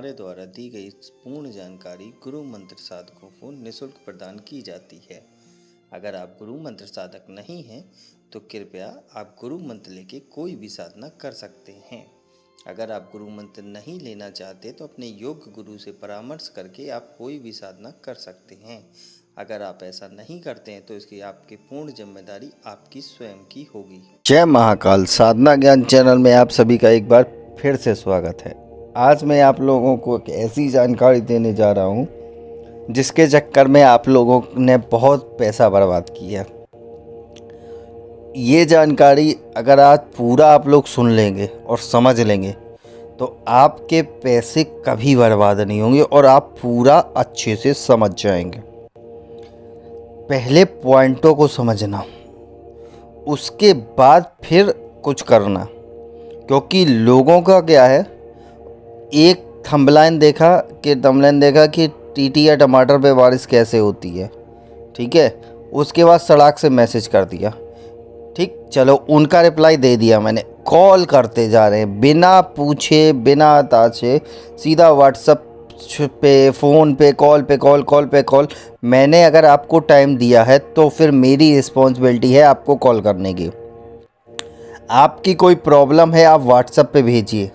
हमारे द्वारा दी गई पूर्ण जानकारी गुरु मंत्र साधकों को निःशुल्क प्रदान की जाती है। अगर आप गुरु मंत्र साधक नहीं हैं तो कृपया आप गुरु मंत्र लेके कोई भी साधना कर सकते हैं। अगर आप गुरु मंत्र नहीं लेना चाहते तो अपने योग्य गुरु से परामर्श करके आप कोई भी साधना कर सकते हैं। अगर आप ऐसा नहीं करते हैं तो इसकी आपकी पूर्ण जिम्मेदारी आपकी स्वयं की होगी। जय महाकाल साधना ज्ञान चैनल में आप सभी का एक बार फिर से स्वागत है। आज मैं आप लोगों को एक ऐसी जानकारी देने जा रहा हूँ जिसके चक्कर में आप लोगों ने बहुत पैसा बर्बाद किया। ये जानकारी अगर आज पूरा आप लोग सुन लेंगे और समझ लेंगे तो आपके पैसे कभी बर्बाद नहीं होंगे और आप पूरा अच्छे से समझ जाएंगे। पहले पॉइंटों को समझना, उसके बाद फिर कुछ करना। क्योंकि लोगों का क्या है, एक थंबलाइन देखा कि टीटी या टमाटर पे बारिश कैसे होती है, ठीक है, उसके बाद सड़क से मैसेज कर दिया, ठीक, चलो उनका रिप्लाई दे दिया मैंने। कॉल करते जा रहे हैं बिना पूछे बिना ताछे, सीधा व्हाट्सएप पे, फ़ोन पे, कॉल पे कॉल। मैंने अगर आपको टाइम दिया है तो फिर मेरी रिस्पॉन्सिबिलिटी है आपको कॉल करने की। आपकी कोई प्रॉब्लम है आप व्हाट्सएप पे भेजिए,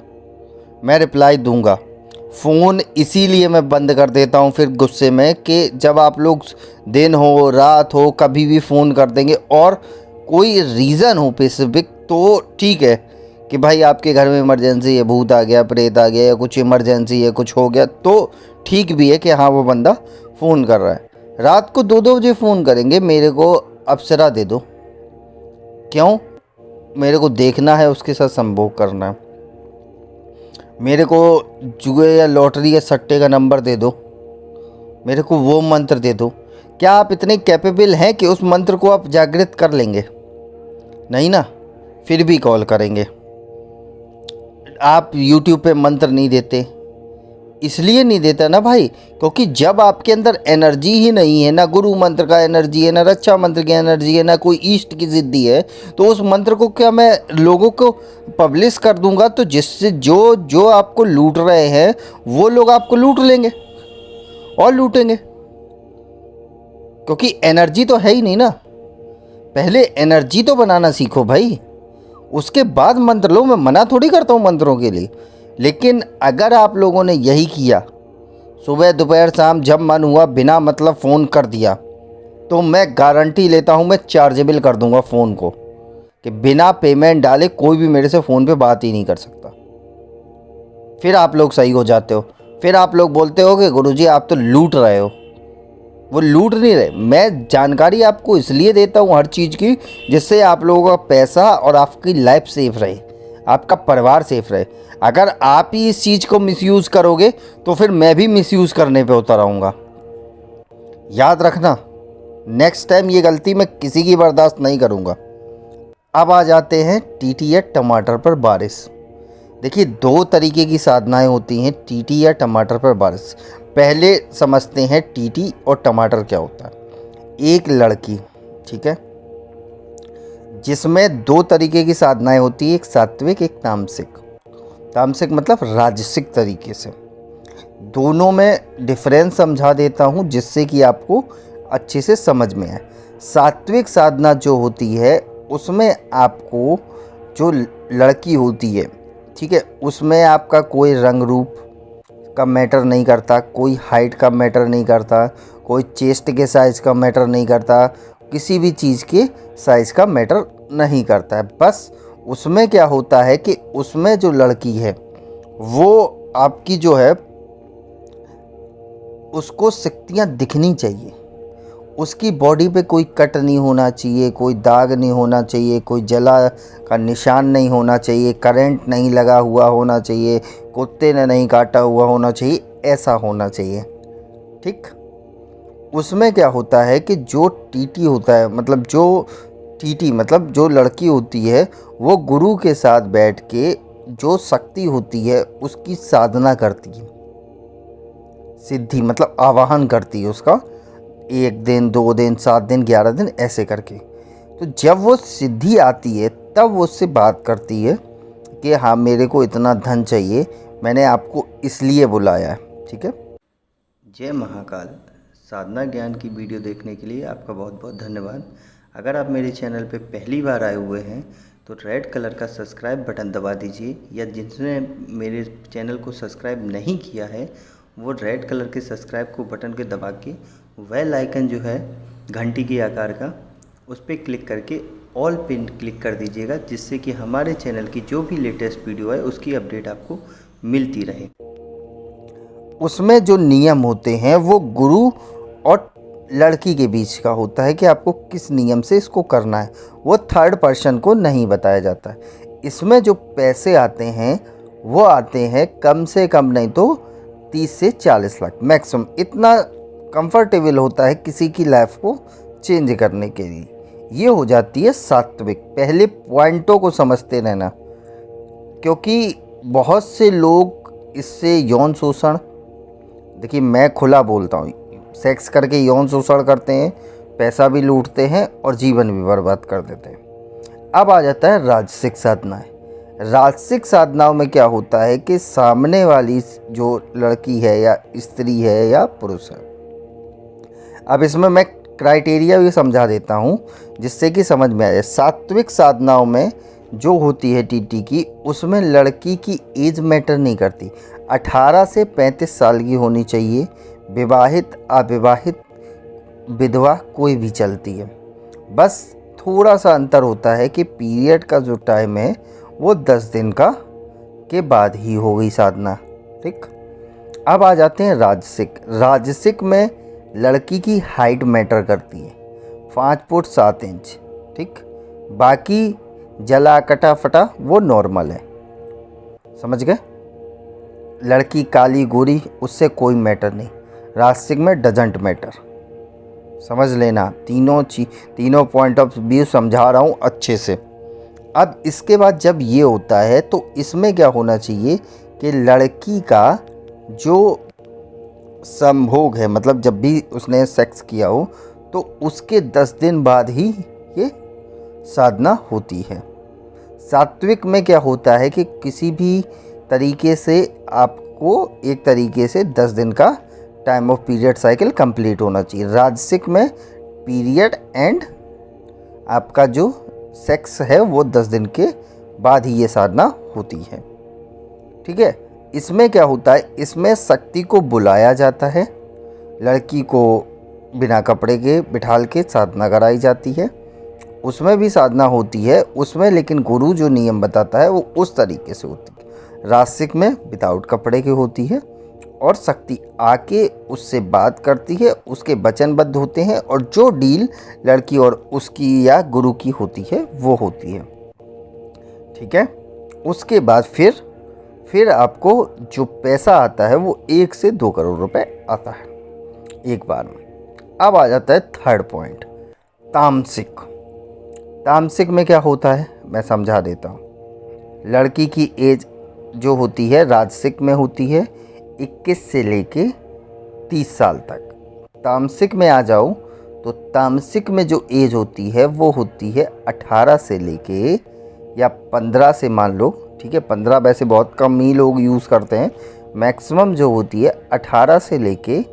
मैं रिप्लाई दूंगा। फ़ोन इसीलिए मैं बंद कर देता हूँ फिर गुस्से में कि जब आप लोग दिन हो रात हो कभी भी फ़ोन कर देंगे और कोई रीज़न हो स्पेसिफिक तो ठीक है कि भाई आपके घर में इमरजेंसी है, भूत आ गया, प्रेत आ गया या कुछ इमरजेंसी है, कुछ हो गया तो ठीक भी है कि हाँ वो बंदा फ़ोन कर रहा है। रात को 2-2 बजे फ़ोन करेंगे, मेरे को अप्सरा दे दो, क्यों? मेरे को देखना है, उसके साथ संभोग करना है। मेरे को जुए या लॉटरी या सट्टे का नंबर दे दो, मेरे को वो मंत्र दे दो। क्या आप इतने कैपेबल हैं कि उस मंत्र को आप जागृत कर लेंगे? नहीं ना, फिर भी कॉल करेंगे। आप YouTube पे मंत्र नहीं देते, इसलिए नहीं देता ना भाई, क्योंकि जब आपके अंदर एनर्जी ही नहीं है, ना गुरु मंत्र का एनर्जी है, ना रक्षा मंत्र की एनर्जी है, ना कोई ईष्ट की जिद्दी है, तो उस मंत्र को क्या मैं लोगों को पब्लिश कर दूंगा तो जिससे जो आपको लूट रहे हैं वो लोग आपको लूट लेंगे और लूटेंगे, क्योंकि एनर्जी तो है ही नहीं ना। पहले एनर्जी तो बनाना सीखो भाई, उसके बाद मंत्र लो। मैं मना थोड़ी करता हूँ मंत्रों के लिए, लेकिन अगर आप लोगों ने यही किया, सुबह दोपहर शाम जब मन हुआ बिना मतलब फ़ोन कर दिया, तो मैं गारंटी लेता हूँ मैं चार्जेबल कर दूंगा फ़ोन को कि बिना पेमेंट डाले कोई भी मेरे से फ़ोन पे बात ही नहीं कर सकता। फिर आप लोग सही हो जाते हो, फिर आप लोग बोलते हो कि गुरुजी आप तो लूट रहे हो। वो लूट नहीं रहे, मैं जानकारी आपको इसलिए देता हूँ हर चीज़ की जिससे आप लोगों का पैसा और आपकी लाइफ सेफ रहे, आपका परिवार सेफ रहे। अगर आप ही इस चीज़ को मिसयूज़ करोगे तो फिर मैं भी मिसयूज़ करने पे उतर आऊँगा। याद रखना, नेक्स्ट टाइम ये गलती मैं किसी की बर्दाश्त नहीं करूँगा। अब आ जाते हैं टीटी या टमाटर पर बारिश। देखिए 2 तरीके की साधनाएं होती हैं टीटी या टमाटर पर बारिश। पहले समझते हैं टीटी और टमाटर क्या होता है। एक लड़की, ठीक है, जिसमें 2 तरीके की साधनाएं होती है, एक सात्विक एक तामसिक। तामसिक मतलब राजसिक तरीके से। दोनों में डिफरेंस समझा देता हूं जिससे कि आपको अच्छे से समझ में आए। सात्विक साधना जो होती है उसमें आपको जो लड़की होती है, ठीक है, उसमें आपका कोई रंग रूप का मैटर नहीं करता, कोई हाइट का मैटर नहीं करता, कोई चेस्ट के साइज़ का मैटर नहीं करता, किसी भी चीज़ के साइज़ का मैटर नहीं करता है। बस उसमें क्या होता है कि उसमें जो लड़की है वो आपकी जो है उसको शक्तियाँ दिखनी चाहिए। उसकी बॉडी पे कोई कट नहीं होना चाहिए, कोई दाग नहीं होना चाहिए, कोई जला का निशान नहीं होना चाहिए, करंट नहीं लगा हुआ होना चाहिए, कुत्ते ने नहीं काटा हुआ होना चाहिए, ऐसा होना चाहिए, ठीक। उसमें क्या होता है कि जो टीटी होता है, मतलब जो लड़की होती है वो गुरु के साथ बैठ के जो शक्ति होती है उसकी साधना करती है, सिद्धि मतलब आवाहन करती है उसका, 1 दिन 2 दिन 7 दिन 11 दिन ऐसे करके। तो जब वो सिद्धि आती है तब वो उससे बात करती है कि हाँ मेरे को इतना धन चाहिए, मैंने आपको इसलिए बुलाया है। ठीक है। जय महाकाल। साधना ज्ञान की वीडियो देखने के लिए आपका बहुत बहुत धन्यवाद। अगर आप मेरे चैनल पे पहली बार आए हुए हैं तो रेड कलर का सब्सक्राइब बटन दबा दीजिए, या जिसने मेरे चैनल को सब्सक्राइब नहीं किया है वो रेड कलर के सब्सक्राइब को बटन के दबा के बेल आइकन जो है घंटी के आकार का, उस पर क्लिक करके ऑल पिन क्लिक कर दीजिएगा, जिससे कि हमारे चैनल की जो भी लेटेस्ट वीडियो है उसकी अपडेट आपको मिलती रहे। उसमें जो नियम होते हैं वो गुरु और लड़की के बीच का होता है कि आपको किस नियम से इसको करना है, वो थर्ड पर्सन को नहीं बताया जाता है। इसमें जो पैसे आते हैं वो आते हैं कम से कम नहीं तो 30 से 40 लाख मैक्सिमम। इतना कंफर्टेबल होता है किसी की लाइफ को चेंज करने के लिए। ये हो जाती है सात्विक। पहले पॉइंटों को समझते रहना, क्योंकि बहुत से लोग इससे यौन शोषण, देखिए मैं खुला बोलता हूँ, सेक्स करके यौन शोषण करते हैं, पैसा भी लूटते हैं और जीवन भी बर्बाद कर देते हैं। अब आ जाता है राजसिक साधनाएं। राजसिक साधनाओं में क्या होता है कि सामने वाली जो लड़की है या स्त्री है या पुरुष है, अब इसमें मैं क्राइटेरिया भी समझा देता हूँ जिससे कि समझ में आ जाए। सात्विक साधनाओं में जो होती है टीटी की, उसमें लड़की की एज मैटर नहीं करती। 18 से 35 साल की होनी चाहिए, विवाहित अविवाहित विधवा कोई भी चलती है। बस थोड़ा सा अंतर होता है कि पीरियड का जो टाइम है वो 10 दिन का के बाद ही हो गई साधना। ठीक। अब आ जाते हैं राजसिक। राजसिक में लड़की की हाइट मैटर करती है, 5 फुट 7 इंच। ठीक। बाकी जला कटा फटा वो नॉर्मल है, समझ गए। लड़की काली गोरी उससे कोई मैटर नहीं, राजसिक में डजंट मैटर। समझ लेना, तीनों पॉइंट ऑफ व्यू समझा रहा हूँ अच्छे से। अब इसके बाद जब ये होता है तो इसमें क्या होना चाहिए कि लड़की का जो संभोग है, मतलब जब भी उसने सेक्स किया हो तो उसके 10 दिन बाद ही ये साधना होती है। सात्विक में क्या होता है कि किसी भी तरीके से आपको एक तरीके से 10 दिन का time of period cycle complete होना चाहिए। राजसिक में पीरियड एंड आपका जो सेक्स है वो 10 दिन के बाद ही ये साधना होती है। ठीक है। इसमें क्या होता है, इसमें शक्ति को बुलाया जाता है, लड़की को बिना कपड़े के बिठाल के साधना कराई जाती है। उसमें भी साधना होती है उसमें, लेकिन गुरु जो नियम बताता है वो उस तरीके से होती है। राजसिक में विदाउट कपड़े की होती है और शक्ति आके उससे बात करती है, उसके वचनबद्ध होते हैं और जो डील लड़की और उसकी या गुरु की होती है वो होती है। ठीक है। उसके बाद फिर आपको जो पैसा आता है वो 1 से 2 करोड़ रुपए आता है एक बार में। अब आ जाता है थर्ड पॉइंट, तामसिक। तामसिक में क्या होता है मैं समझा देता हूँ। लड़की की एज जो होती है राजसिक में होती है 21 से लेके 30 साल तक। तामसिक में आ जाओ तो तामसिक में जो एज होती है वो होती है 18 से लेके या 15 से, मान लो ठीक है 15 वैसे बहुत कम ही लोग यूज़ करते हैं, मैक्सिमम जो होती है 18 से लेके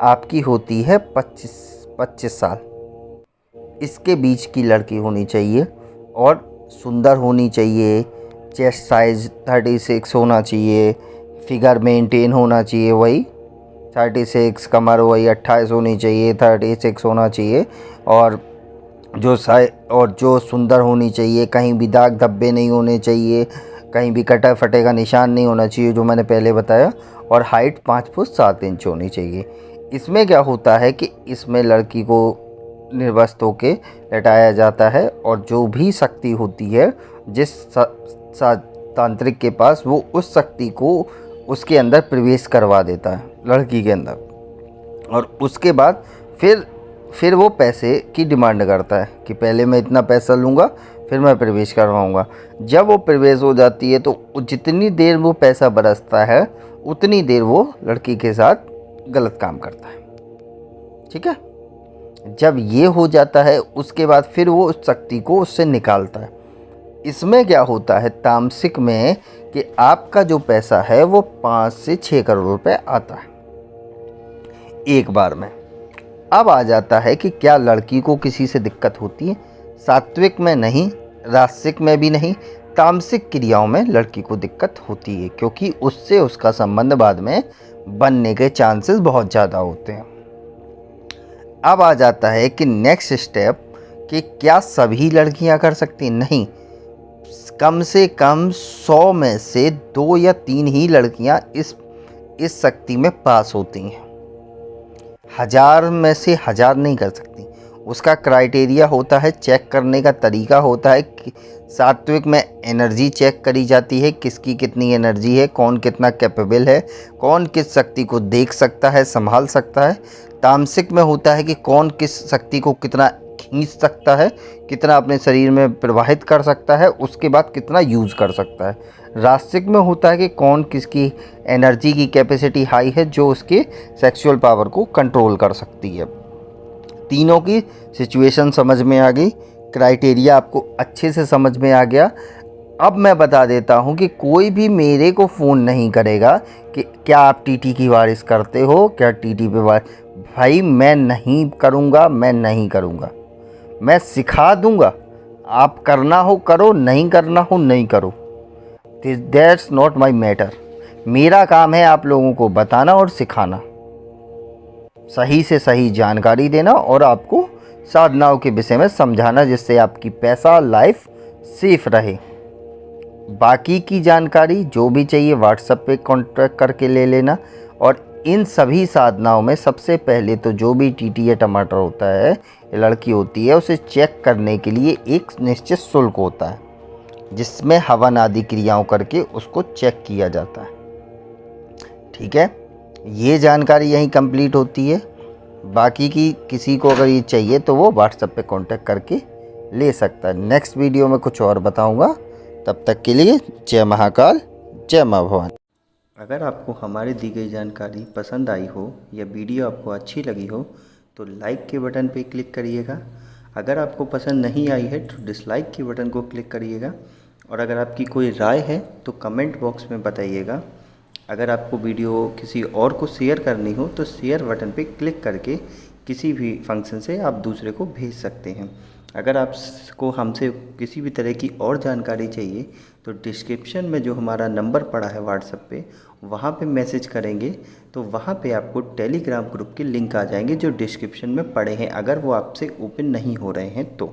आपकी होती है 25 साल। इसके बीच की लड़की होनी चाहिए और सुंदर होनी चाहिए, चेस्ट साइज 36 होना चाहिए, फिगर मेंटेन होना चाहिए वही 36, कमर वही 28 होनी चाहिए, 36 होना चाहिए, और जो सुंदर होनी चाहिए, कहीं भी दाग धब्बे नहीं होने चाहिए, कहीं भी कटा फटे का निशान नहीं होना चाहिए जो मैंने पहले बताया, और हाइट 5 फुट 7 इंच होनी चाहिए। इसमें क्या होता है कि इसमें लड़की को निर्वस्त्र होके लटाया जाता है और जो भी शक्ति होती है जिस तांत्रिक के पास, वो उस शक्ति को उसके अंदर प्रवेश करवा देता है लड़की के अंदर, और उसके बाद फिर वो पैसे की डिमांड करता है कि पहले मैं इतना पैसा लूँगा फिर मैं प्रवेश करवाऊँगा। जब वो प्रवेश हो जाती है तो जितनी देर वो पैसा बरसता है उतनी देर वो लड़की के साथ गलत काम करता है। ठीक है। जब ये हो जाता है उसके बाद फिर वो उस शक्ति को उससे निकालता है। इसमें क्या होता है तामसिक में कि आपका जो पैसा है वो 5 से 6 करोड़ रुपए आता है एक बार में। अब आ जाता है कि क्या लड़की को किसी से दिक्कत होती है? सात्विक में नहीं, रासिक में भी नहीं, तामसिक क्रियाओं में लड़की को दिक्कत होती है, क्योंकि उससे उसका संबंध बाद में बनने के चांसेस बहुत ज़्यादा होते हैं। अब आ जाता है कि नेक्स्ट स्टेप कि क्या सभी लड़कियां कर सकती? नहीं, कम से कम 100 में से 2 या 3 ही लड़कियां इस शक्ति में पास होती हैं। 1000 में से 1000 नहीं कर सकती। उसका क्राइटेरिया होता है, चेक करने का तरीका होता है कि सात्विक में एनर्जी चेक करी जाती है, किसकी कितनी एनर्जी है, कौन कितना कैपेबल है, कौन किस शक्ति को देख सकता है, संभाल सकता है। तामसिक में होता है कि कौन किस शक्ति को कितना खींच सकता है, कितना अपने शरीर में प्रवाहित कर सकता है, उसके बाद कितना यूज़ कर सकता है। रासिक में होता है कि कौन किसकी एनर्जी की कैपेसिटी हाई है जो उसके सेक्सुअल पावर को कंट्रोल कर सकती है। तीनों की सिचुएशन समझ में आ गई, क्राइटेरिया आपको अच्छे से समझ में आ गया। अब मैं बता देता हूँ कि कोई भी मेरे को फ़ोन नहीं करेगा कि क्या आप टीटी की वारिस करते हो, क्या टीटी पे वारिस। भाई मैं नहीं करूँगा, मैं नहीं करूँगा, मैं सिखा दूँगा। आप करना हो करो, नहीं करना हो नहीं करो, दैट्स नॉट माई मैटर। मेरा काम है आप लोगों को बताना और सिखाना, सही से सही जानकारी देना और आपको साधनाओं के विषय में समझाना, जिससे आपकी पैसा लाइफ सेफ रहे। बाकी की जानकारी जो भी चाहिए व्हाट्सएप पे कांटेक्ट करके ले लेना। और इन सभी साधनाओं में सबसे पहले तो जो भी टीटी या टमाटर होता है, लड़की होती है, उसे चेक करने के लिए एक निश्चित शुल्क होता है, जिसमें हवन आदि क्रियाओं करके उसको चेक किया जाता है। ठीक है, ये जानकारी यहीं कंप्लीट होती है। बाकी की किसी को अगर ये चाहिए तो वो व्हाट्सएप पे कांटेक्ट करके ले सकता है। नेक्स्ट वीडियो में कुछ और बताऊंगा, तब तक के लिए जय महाकाल, जय माँ भवानी। अगर आपको हमारी दी गई जानकारी पसंद आई हो या वीडियो आपको अच्छी लगी हो तो लाइक के बटन पे क्लिक करिएगा। अगर आपको पसंद नहीं आई है तो डिसलाइक के बटन को क्लिक करिएगा। और अगर आपकी कोई राय है तो कमेंट बॉक्स में बताइएगा। अगर आपको वीडियो किसी और को शेयर करनी हो तो शेयर बटन पे क्लिक करके किसी भी फंक्शन से आप दूसरे को भेज सकते हैं। अगर आपको हमसे किसी भी तरह की और जानकारी चाहिए तो डिस्क्रिप्शन में जो हमारा नंबर पड़ा है व्हाट्सएप पे, वहाँ पे मैसेज करेंगे तो वहाँ पे आपको टेलीग्राम ग्रुप के लिंक आ जाएंगे जो डिस्क्रिप्शन में पड़े हैं, अगर वो आपसे ओपन नहीं हो रहे हैं तो।